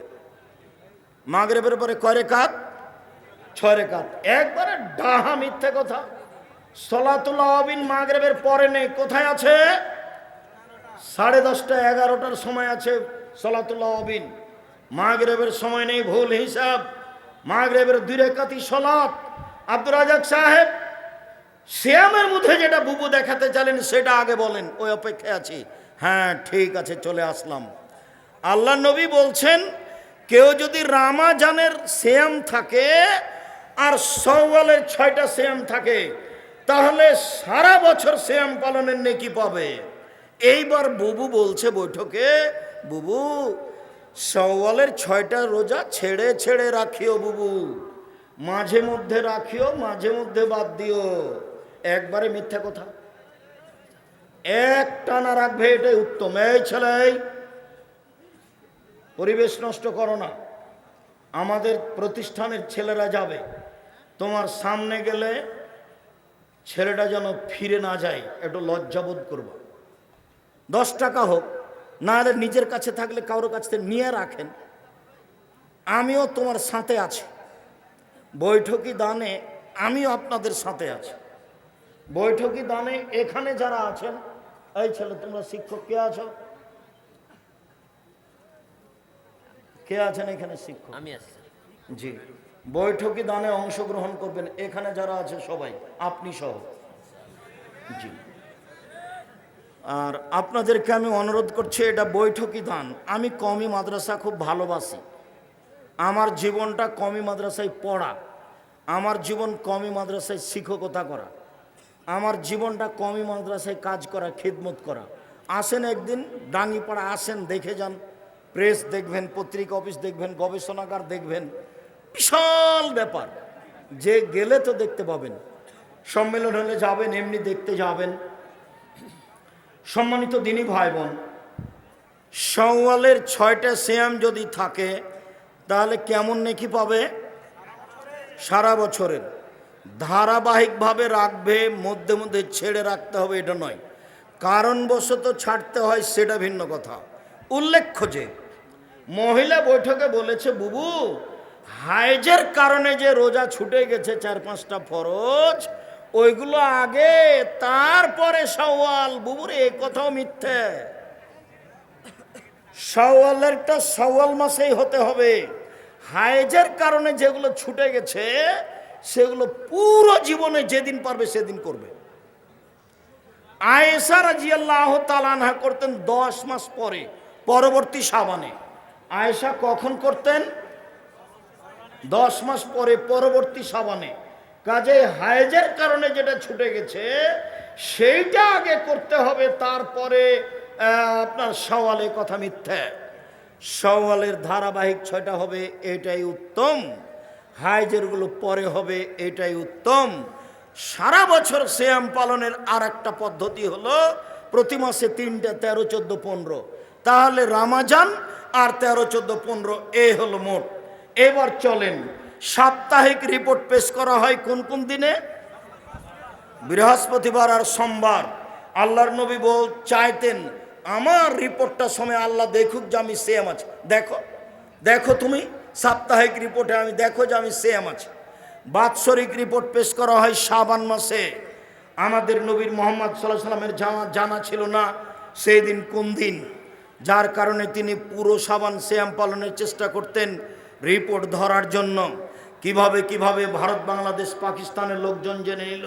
মাগরিবের পরে কয় রাকাত? 6 রাকাত। একবারে ডাহা মিথ্যা কথা। সালাতুল আওয়াবিন মাগরিবের পরে নেই, কোথায় আছে? 10:30 11টার সময় আছে সালাতুল আওয়াবিন, মাগরিবের সময় নেই, ভুল হিসাব। মাগরিবের 2 রাকাতই সালাত। আব্দুর রাজাক সাহেব, সিয়ামের মধ্যে যেটা বুবু দেখাতে চাইলেন সেটা আগে বলেন, ওই অপেক্ষায় আছি। হ্যাঁ ঠিক আছে, চলে আসলাম। আল্লাহ নবী বলছেন, কেউ যদি রামাজানের সিয়াম থাকে আর শাওয়ালের 6টা সিয়াম থাকে, তাহলে সারা বছর সিয়াম পালনের নেকি পাবে। এইবার বুবু বলছে বৈঠকে, বুবু শাওয়ালের 6টা রোজা ছেড়ে ছেড়ে রাখিও বুবু, মাঝে মধ্যে রাখিও, মাঝে মধ্যে বাদ দিও। একবারে মিথ্যা কথা। এক টানা রাখবে, এটাই উত্তম। এই ছেলে, পরিবেশ নষ্ট করো না। আমাদের প্রতিষ্ঠানের ছেলেরা যাবে, তোমার সামনে গেলে ছেলেটা যেন ফিরে না যায়, একটু লজ্জাবোধ করবা। 10 টাকা হোক, না হলে নিজের কাছে থাকলে কারোর কাছ থেকে নিয়ে রাখেন। আমিও তোমার সাথে আছি, বৈঠকি দানে আমিও আপনাদের সাথে আছি। বৈঠকি দানে এখানে যারা আছেন, এই ছেলে তোমরা শিক্ষক কে আছো? কে আছেন এখানে শিক্ষক?
আমি আছি।
জি, বৈঠকি দানে অংশগ্রহণ করবেন এখানে যারা আছে সবাই, আপনি সহ। জি, আর আপনাদেরকে আমি অনুরোধ করছি, এটা বৈঠকি দান। আমি কওমি মাদ্রাসা খুব ভালোবাসি। আমার জীবনটা কওমি মাদ্রাসায় পড়া, আমার জীবন কওমি মাদ্রাসায় শিক্ষকতা করা, আমার জীবনটা কওমি মাদ্রাসায় কাজ করা, খিদমত করা। আসেন একদিন ডাঙ্গিপাড়া, আসেন দেখে যান। প্রেস দেখবেন, পত্রিকা অফিস দেখবেন, গবেষণাগার দেখবেন, বিশাল ব্যাপার। যে গেলে তো দেখতে পাবেন। সম্মেলন হলে যাবেন, এমনি দেখতে যাবেন। সম্মানিত দিনী ভাই বোন, শাওয়ালের 6টা সিয়াম যদি থাকে তাহলে কেমন নেকি পাবে? সারা বছরের। ধারাবাহিকভাবে রাখবে, মধ্যে মধ্যে ছেড়ে রাখতে হবে এটা নয়, কারণবশত ছাড়তে হয় সেটা ভিন্ন কথা। উল্লেখ্য যে মহিলা বৈঠকে বলেছে, বুবু হাইজের কারণে যে রোজা ছুটে গেছে 4-5টা ফরজ, ওইগুলো আগে, তারপরে শাওয়াল। বুবুর এই কথাও মিথ্যে। শাওয়ালেরটা শাওয়াল মাসেই হতে হবে। হায়েজের কারণে যেগুলো ছুটে গেছে সেগুলো পুরো জীবনে যেদিন পারবে সেদিন করবে। আয়েশা রাদিয়াল্লাহু তাআলা আনহা করতেন 10 মাস পরে, পরবর্তী শাবানে। আয়েশা কখন করতেন? 10 মাস পরে, পরবর্তী শাবানে। কাজে হায়েজের কারণে যেটা ছুটে গেছে সেইটা আগে করতে হবে, তারপরে আপনার শাওয়ালে কথা মিথ্যা। শাওয়ালের ধারাবাহিক 6টা হবে, এটাই উত্তম। হায়েজেরগুলো পরে হবে, এটাই উত্তম। সারা বছর সিয়াম পালনের আর একটা পদ্ধতি হলো প্রতি মাসে 3টা, 13, 14, 15। তাহলে রমজান আর 13, 14, 15 এই হলো মোট। এবার চলেন, সাপ্তাহিক রিপোর্ট পেশ করা হয় কোন কোন দিনে? বৃহস্পতিবার আর সোমবার। আল্লাহর নবী চাইতেন আমার রিপোর্টটা সময় আল্লাহ দেখুক যে আমি সিয়াম আছি। দেখো দেখো তুমি সাপ্তাহিক রিপোর্টে আমি দেখো যে আমি সিয়াম আছি। বাৎসরিক রিপোর্ট পেশ করা হয় শাবান মাসে। আমাদের নবীর মুহাম্মদ সাল্লাল্লাহু আলাইহি সাল্লামের জানা ছিল না সেই দিন কোন দিন, যার কারণে তিনি পুরো শাবান সিয়াম পালনের চেষ্টা করতেন রিপোর্ট ধরার জন্য। কিভাবে কিভাবে ভারত, বাংলাদেশ, পাকিস্তানের লোকজন জেনে নিল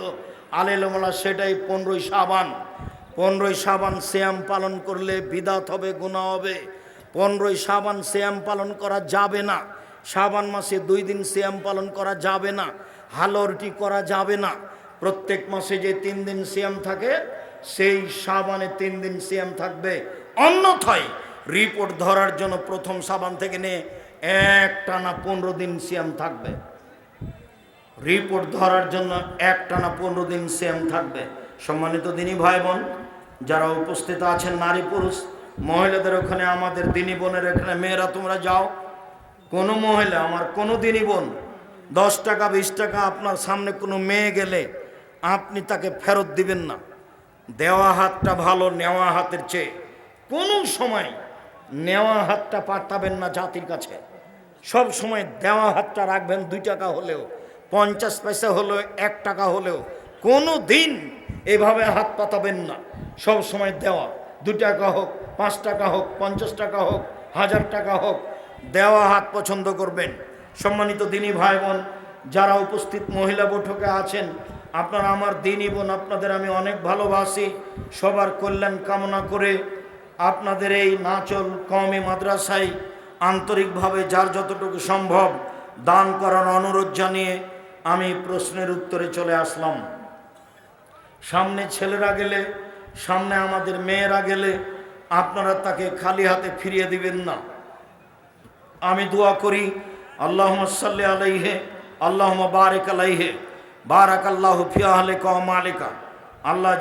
আলেমওয়ালা, সেটাই 15ই শাবান। 15ই শাবান সিয়াম পালন করলে বিদাত হবে, গুনাহ হবে। 15ই শাবান সিয়াম পালন করা যাবে না। শাবান মাসে 2 দিন সিয়াম পালন করা যাবে না, হালরটি করা যাবে না। প্রত্যেক মাসে যে 3 দিন সিয়াম থাকে সেই শাবানে 3 দিন সিয়াম থাকবে। অন্যথায় রিপোর্ট ধরার জন্য প্রথম শাবান থেকে নিয়ে একটানা 15 দিন সিয়াম থাকবে। রিপোর্ট ধরার জন্য একটানা 15 দিন সিয়াম থাকবে। সম্মানিত দিনী ভাই বোন যারা উপস্থিত আছেন, নারী পুরুষ, মহিলাদের ওখানে, আমাদের দিনী বোনের এখানে, মেয়েরা তোমরা যাও। কোনো মহিলা, আমার কোনো দিনী বোন 10 টাকা 20 টাকা আপনার সামনে কোনো মেয়ে গেলে আপনি তাকে ফেরত দিবেন না। দেওয়া হাতটা ভালো নেওয়া হাতের চেয়ে। কোনো সময় নেওয়া হাতটা পাঠাবেন না জাতির কাছে। সব সময় দেওয়া হাতটা রাখবেন। 2 টাকা হলেও, 50 পয়সা হলেও, 1 টাকা হলেও কোনো দিন এভাবে হাত পাতাবেন না। সব সময় দেওয়া, 2 টাকা হোক, 5 টাকা হোক, 50 টাকা হোক, 1000 টাকা হোক, দেওয়া হাত পছন্দ করবেন। সম্মানিত দিনী ভাই বোন যারা উপস্থিত মহিলা বৈঠকে আছেন, আপনারা আমার দিনী বোন, আপনাদের আমি অনেক ভালোবাসি। সবার কল্যাণ কামনা করে আপনাদের এই নাচল কওমি মাদ্রাসায় আন্তরিকভাবে যার যতটুকু সম্ভব দান করার অনুরোধ জানিয়ে আমি প্রশ্নের উত্তরে চলে আসলাম। সামনে ছেলেরা গেলে, সামনে আমাদের মেয়েরা গেলে আপনারা তাকে খালি হাতে ফিরিয়ে দিবেন না। আমি দোয়া করি, আল্লাহুম্মা সাল্লি আলাইহি, আল্লাহুম্মা বারিক আলাইহি, বারাকাল্লাহু ফি আহলিকা ওয়া মালিকা। আল্লাহ